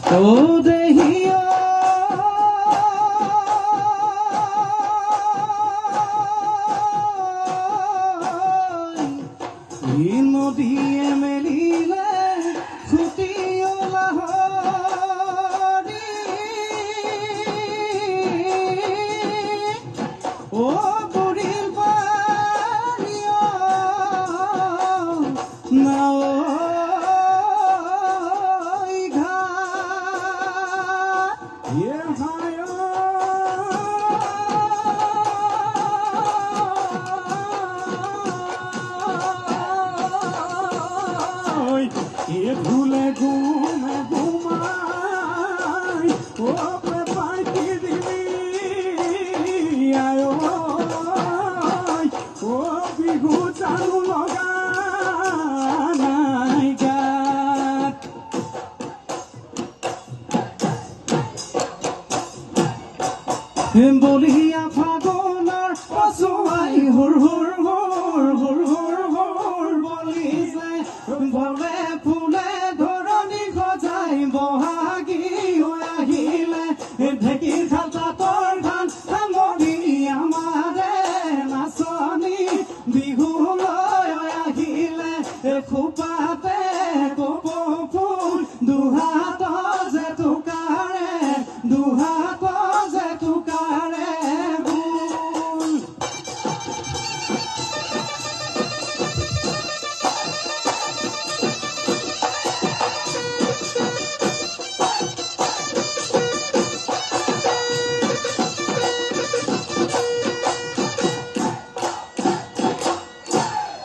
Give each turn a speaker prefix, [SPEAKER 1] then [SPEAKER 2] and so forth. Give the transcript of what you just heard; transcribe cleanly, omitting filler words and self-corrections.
[SPEAKER 1] Oh, dehiya নদীয়ে মেলিলে ফুটিয়লা হৰি ও বুঢ়ীৰ পানীয় নাৱৈ ঘাট ভুলে ঘুমে ঘুমাই ও পাইকি দিবি আয় ও বিহু চালু লগা নাই গাত বলিয়া ফাগুনৰ পছুৱাই হুৰ হুৰ হুৰ হুৰ হুৰ হুৰ বলি যায় বলে ফুলে ধৰণি সজাই বহাগী হৈ আহিলে ঢেঁকীৰ খালটা তোৰ ধান সামৰি আমাৰে নাচনি বিহু লৈ আহিলে খোপাতে কপৌ